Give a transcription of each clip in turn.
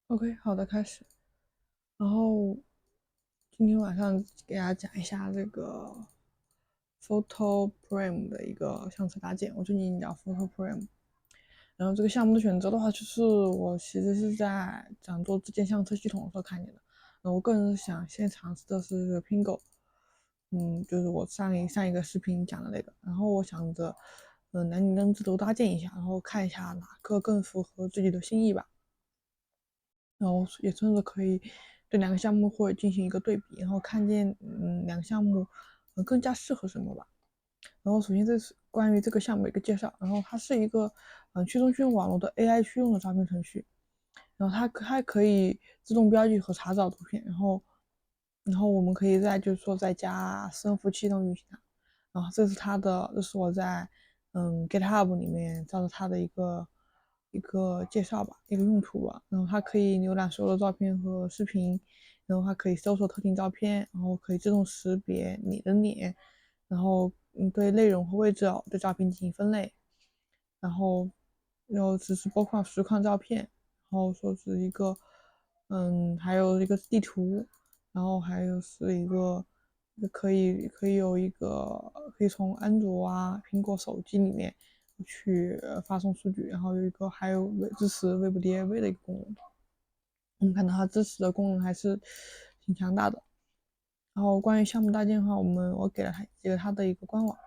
OK，好的，开始。然后今天晚上给大家讲一下这个 Photo Prime 的一个相册搭建。我最近聊 Photo Prime，然后这个项目的选择的话，就是我其实是在讲做自建相册系统的时候看见的。我个人想先尝试的是 Pingo，就是我上一个视频讲的那个。然后我想着，男女灯都搭建一下，然后看一下哪个更符合自己的心意吧。然后也甚至可以对两个项目或者进行一个对比，然后看见两个项目更加适合什么吧。然后首先这是关于这个项目的一个介绍，然后它是一个去中心网络的 AI 驱动的招聘程序，然后它可以自动标记和查找图片，然后我们可以就是说再加私人服务器上运行它。然后这是我在GitHub 里面照着它的一个介绍吧，一个用途吧。然后它可以浏览所有的照片和视频，然后它可以搜索特定照片，然后可以自动识别你的脸，然后对内容和位置对照片进行分类，然后只是包括实况照片，然后说是一个还有一个地图，然后还有是一个可以有一个可以从安卓苹果手机里面去发送数据，然后还有支持微 d i v 的一个功能。我们看到它支持的功能还是挺强大的。然后关于项目搭建的话，我给了它的一个官网，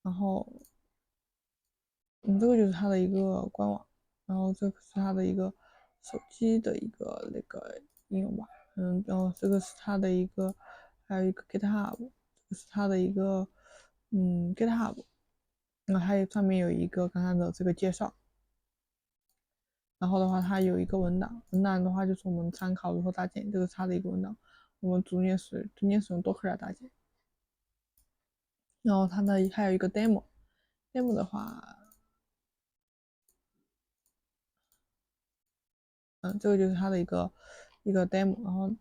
然后这个就是它的一个官网，然后这个是它的一个手机的一个那个应用吧，然后这个是它的一个，还有一个 GitHub，这个是它的一个GitHub，然后它上面有一个刚刚的这个介绍，然后的话它有一个文档，文档的话就是我们参考如何搭建，这个是它的一个文档，我们逐渐使用 Docker 来搭建，然后还有一个 demo 的话，这个就是它的一个 demo，然后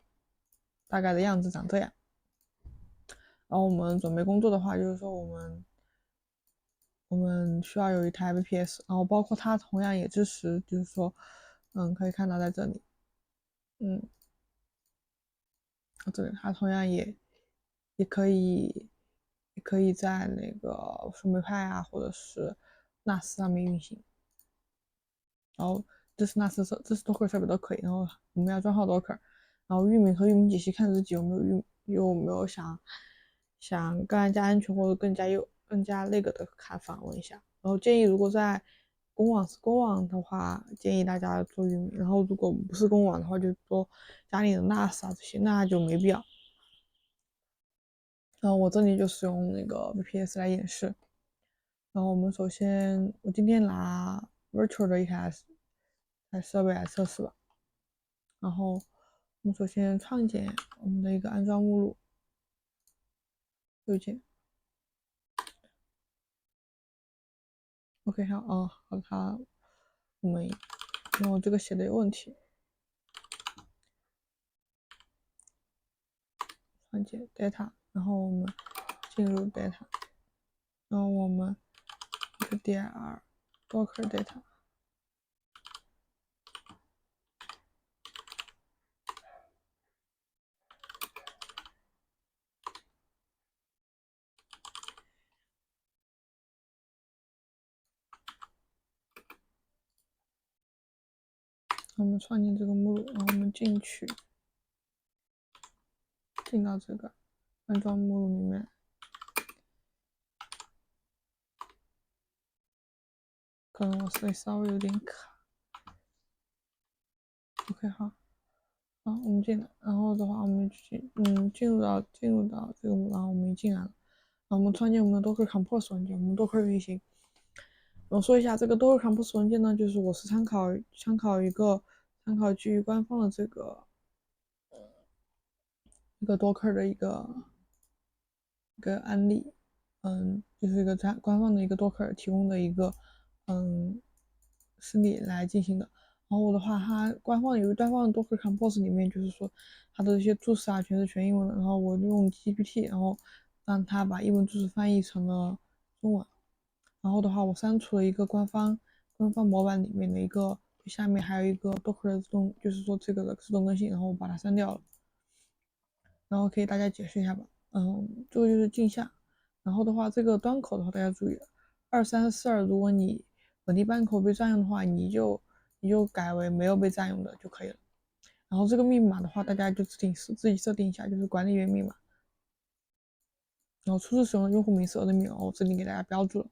大概的样子长这样。然后我们准备工作的话，就是说我们需要有一台 VPS，然后包括它同样也支持，就是说，可以看到在这里，嗯，这里它同样也可以在那个树莓派或者是 NAS 上面运行，然后这是 NAS 这是 Docker 设备都可以，然后我们要装好 Docker，然后域名和域名解析看自己有没有想更加安全或者更加那个的看法问一下。然后建议如果在公网的话，建议大家做域名，然后如果不是公网的话，就做家里的 NAS 这些，那就没必要。然后我这里就使用那个 VPS 来演示。然后我今天拿 Virtual 的一台设备来测试吧。然后我们首先创建我们的一个安装目录，右键，OK 好，好，我们因为我这个写的有问题，创建 data，然后我们进入 data，然后我们一个 dir docker data，我们创建这个目录，然后我们进到这个安装目录里面，可能我这里稍微有点卡，OK 好。好，我们进来，然后的话，我们进入到这个，然后我们一进来了，然后我们创建我们的 Docker Compose 文件，我们 Docker 运行。我说一下这个 Docker Compose 文件呢，就是我是参考基于官方的一个 Docker 的一个案例，就是一个官方的一个 Docker 提供的一个实例来进行的。然后我的话，它官方的 Docker Compose 里面就是说它的一些注释全是全英文的，然后我用 GPT，然后让它把英文注释翻译成了中文。然后的话，我删除了一个官方模板里面的一个下面还有一个 Docker 的自动，就是说这个的自动更新，然后我把它删掉了。然后可以大家解释一下吧。这个就是镜像。然后的话，这个端口的话，大家注意2342，如果你本地端口被占用的话，你就改为没有被占用的就可以了。然后这个密码的话，大家就自己设定一下，就是管理员密码。然后初次使用的用户名是我的密码，我这里给大家标注了。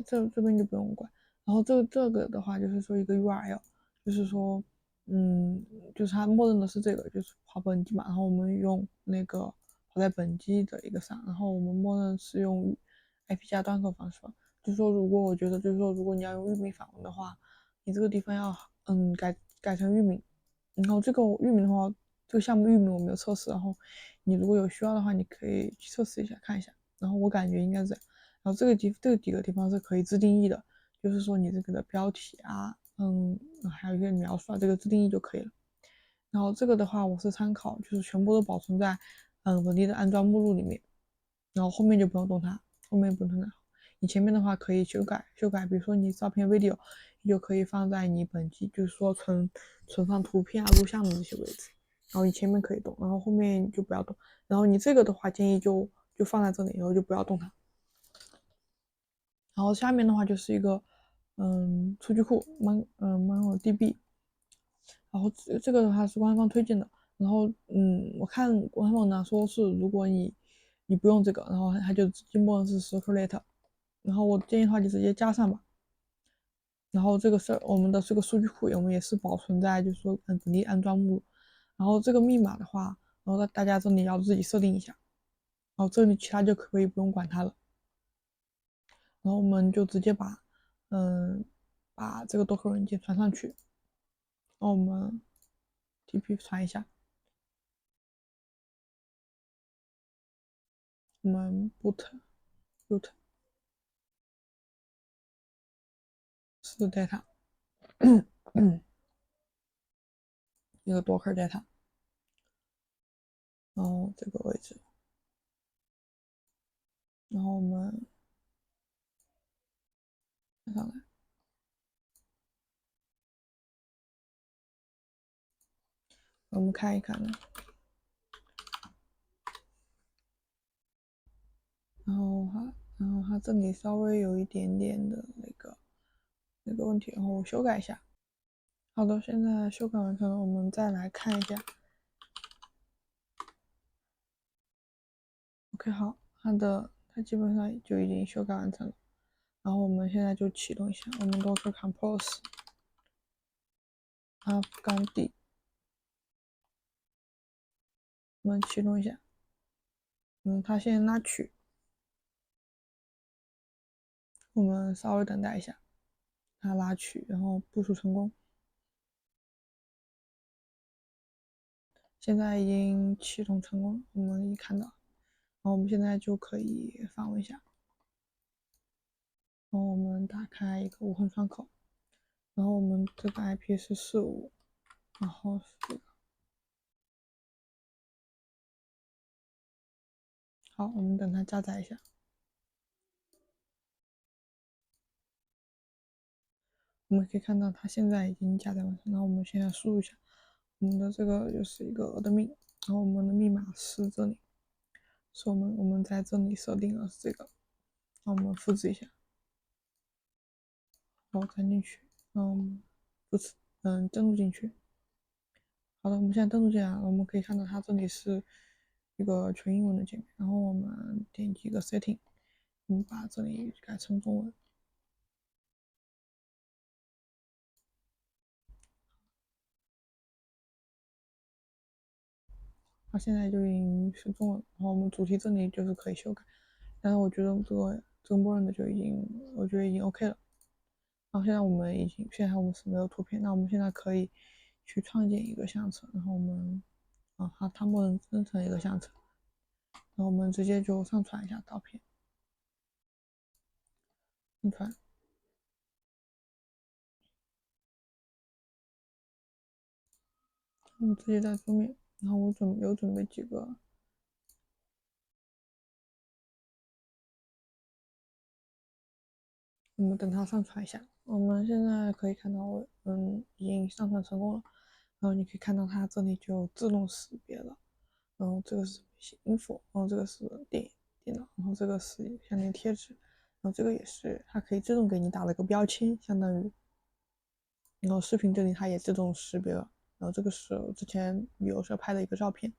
这边就不用管。然后这个的话，就是说一个 URL，就是说，嗯，就是它默认的是这个，就是跑本机嘛。然后我们用那个跑在本机的一个上，然后我们默认是用 IP 加端口方式吧。就是说，如果我觉得，就是说，如果你要用域名访问的话，你这个地方要改成域名。然后这个域名的话，这个项目域名我没有测试，然后你如果有需要的话，你可以去测试一下看一下。然后我感觉应该是这样。然后这几个地方是可以自定义的，就是说你这个的标题啊，还有一些描述啊，这个自定义就可以了。然后这个的话，我是参考，就是全部都保存在本地的安装目录里面，然后后面就不用动它，后面不用动它。你前面的话可以修改，比如说你照片 video，你就可以放在你本机，就是说存放图片啊、录像的这些位置。然后你前面可以动，然后后面就不要动。然后你这个的话，建议就放在这里，然后就不要动它。然后下面的话就是一个数据库 MongoDB，然后这个的话是官方推荐的。然后我看官方呢说是如果你不用这个，然后它就直接默认是 Circulate，然后我建议的话就直接加上吧。然后这个事儿我们的这个数据库我们也是保存在就是说本地安装目录。然后这个密码的话，然后大家这里要自己设定一下，然后这里其他就可以不用管它了。然后我们就直接嗯把这个 Docker 文件传上去，然后我们 TP 传一下，我们 boot 是 data，一个 Docker data，然后这个位置，然后我们看上来，我们看一看呢，然后它这里稍微有一点点的那个问题，然后我修改一下。好的，现在修改完成了，我们再来看一下。OK，好，它基本上就已经修改完成了。然后我们现在就启动一下，我们 Docker Compose Up-D，我们启动一下。它先拉取，我们稍微等待一下，它拉取，然后部署成功。现在已经启动成功了，我们已看到。然后我们现在就可以访问一下。然后我们打开一个无痕窗口，然后我们这个 IP 是45，然后是这个。好，我们等它加载一下。我们可以看到它现在已经加载完成。然后我们现在输入一下，我们的这个就是一个 admin，然后我们的密码是这里，是我们在这里设定的是这个。那我们复制一下，然后粘进去，如此，登录进去。好的，我们现在登录进来了，我们可以看到它这里是一个全英文的界面，然后我们点击一个 setting，我们把这里改成中文。它现在就已经是中文，然后我们主题这里就是可以修改，但是我觉得这个默认的就已经，我觉得已经 OK 了。然后现在我们是没有图片，那我们现在可以去创建一个相册，然后我们好，它默认生成一个相册，然后我们直接就上传一下照片，上传，我们直接在桌面，然后我准备几个。我们等它上传一下。我们现在可以看到，已经上传成功了。然后你可以看到它这里就自动识别了。然后这个是 info，然后这个是电脑，然后这个是相当于贴纸，然后这个也是它可以自动给你打了个标签，相当于。然后视频这里它也自动识别了。然后这个是我之前旅游时候拍的一个照片。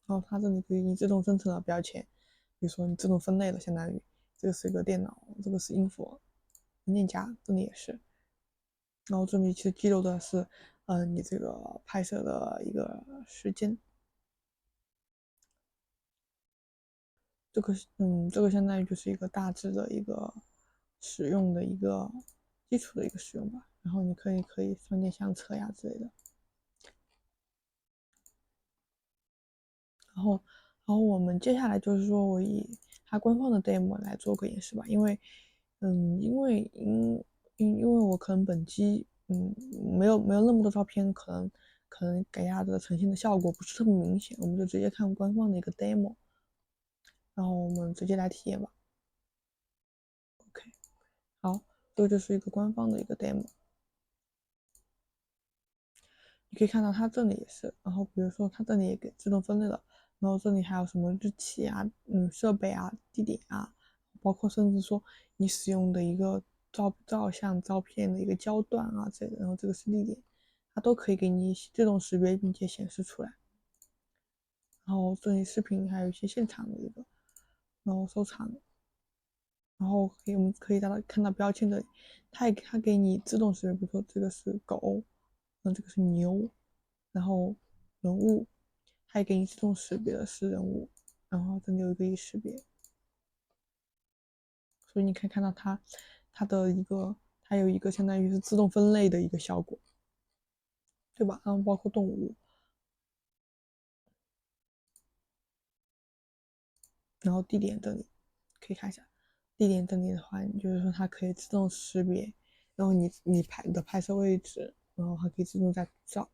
然后它这里给你自动生成了标签，比如说你自动分类了，相当于这个是一个电脑，这个是 info 文件夹，这里也是。然后这里其实记录的是，你这个拍摄的一个时间。这个相当于就是一个大致的一个使用的一个基础的一个使用吧。然后你可以放点相册呀之类的。然后，我们接下来就是说我以它官方的 demo 来做个演示吧，因为，因为我可能本机没有那么多照片，可能给大家的呈现的效果不是特别明显，我们就直接看官方的一个 demo，然后我们直接来体验吧。OK，好，这个就是一个官方的一个 demo。你可以看到它这里也是，然后比如说它这里也给自动分类了，然后这里还有什么日期啊、设备啊、地点啊，包括甚至说你使用的一个照相照片的一个焦段啊之类的，然后这个是地点，它都可以给你自动识别并且显示出来。然后这里视频还有一些现场的一个，然后收藏，然后我们可以看到标签的，它给你自动识别，比如说这个是狗，这个是牛，然后人物，它也给你自动识别的是人物，然后这里有一个已识别，所以你可以看到它的一个它有一个相当于是自动分类的一个效果，对吧？然后包括动物，然后地点这里可以看一下，地点这里的话，你就是说它可以自动识别，然后你拍摄位置，然后它可以自动在找，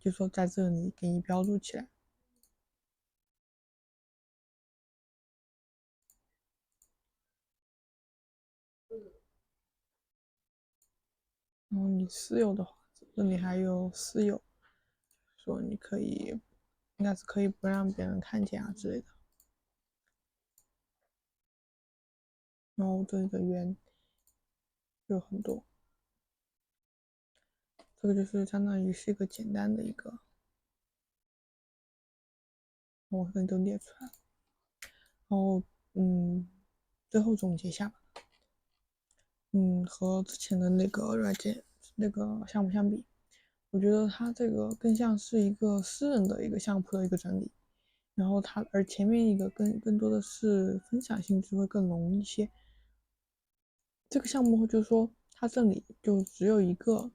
就是说在这里给你标注起来。然后你私有的话，这里还有私有，说你可以应该是可以不让别人看见啊之类的。然后这里的圆有很多，这个就是相当于是一个简单的一个，我可能都列出来了。然后最后总结一下吧。和之前的那个软件那个项目相比，我觉得它这个更像是一个私人的一个相扑的一个整理，然后而前面一个更多的是分享性质会更浓一些。这个项目就是说，它这里就只有一个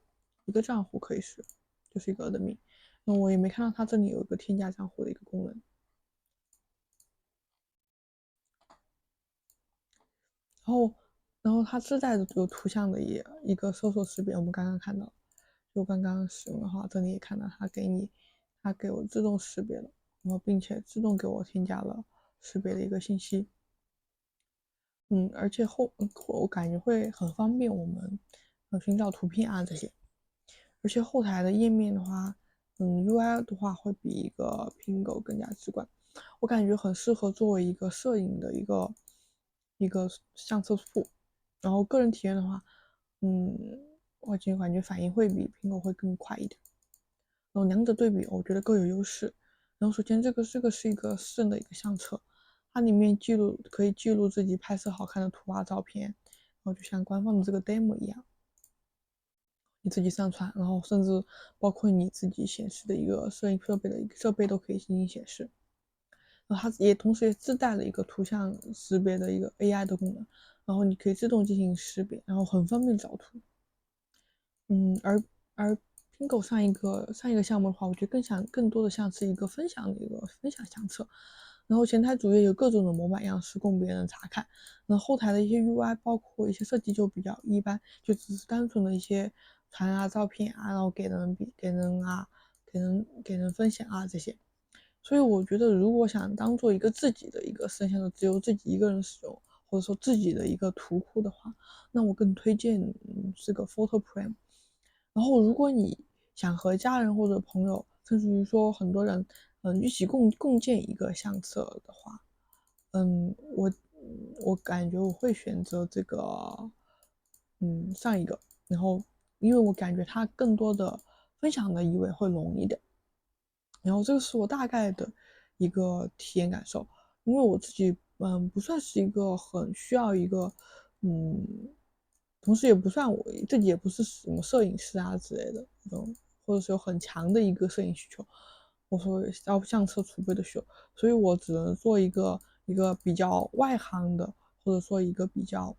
账户可以使用，就是一个 admin。那我也没看到它这里有一个添加账户的一个功能。然后，它自带的有图像的一个搜索识别，我们刚刚看到，就刚刚使用的话，这里也看到它给我自动识别了，然后并且自动给我添加了识别的一个信息。而且我感觉会很方便我们寻找图片啊这些。而且后台的页面的话，UI 的话会比一个 Pingo 更加直观，我感觉很适合作为一个摄影的一个相册库。然后个人体验的话，嗯，我感觉反应会比 Pingo 会更快一点。然后两者对比，我觉得各有优势。然后首先这个是一个私人的一个相册，它里面可以记录自己拍摄好看的图啊照片，然后就像官方的这个 demo 一样。你自己上传，然后甚至包括你自己显示的一个摄影设备的一个设备都可以进行显示。然后它也同时也自带了一个图像识别的一个 AI 的功能，然后你可以自动进行识别，然后很方便找图。而 Pingo 上一个项目的话，我觉得更多的像是一个分享的一个分享相册。然后前台主页有各种的模板样式供别人查看，然后后台的一些 UI 包括一些设计就比较一般，就只是单纯的一些传啊照片啊，然后给人分享啊这些。所以我觉得，如果想当做一个自己的一个摄像头，只有自己一个人使用，或者说自己的一个图库的话，那我更推荐这个 PhotoPrime。然后，如果你想和家人或者朋友，甚至于说很多人，一起共建一个相册的话，我感觉我会选择这个，上一个。然后，因为我感觉它更多的分享的意味会浓一点。然后这个是我大概的一个体验感受，因为我自己不算是一个很需要一个嗯，同时也不算我自己也不是什么摄影师啊之类的那种，或者是有很强的一个摄影需求，我说要相册储备的需求，所以我只能做一个比较外行的，或者说一个比较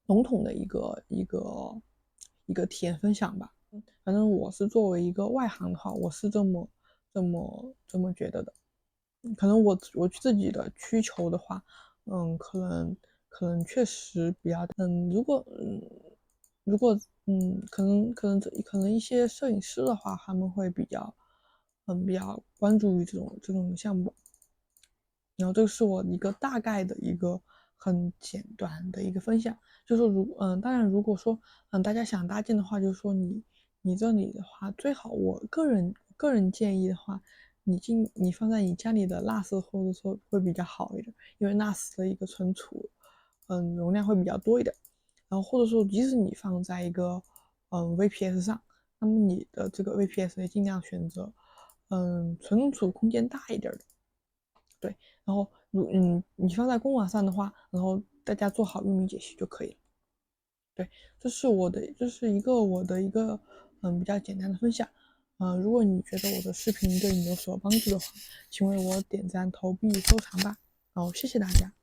笼统的一个体验分享吧。反正我是作为一个外行的话，我是这么觉得的。可能我自己的需求的话，可能确实比较，如果可能一些摄影师的话，他们会比较关注于这种项目。然后这个是我一个大概的一个很简短的一个分享，就是说当然如果说大家想搭建的话，就是说你这里的话，最好我个人建议的话，你放在你家里的 NAS 或者说会比较好一点，因为 NAS 的一个存储容量会比较多一点。然后或者说即使你放在一个VPS 上，那么你的这个 VPS 也尽量选择存储空间大一点的。对，然后你放在公网上的话，然后大家做好域名解析就可以了。对，这是我的一个比较简单的分享。如果你觉得我的视频对你有所帮助的话，请为我点赞、投币、收藏吧。然后谢谢大家。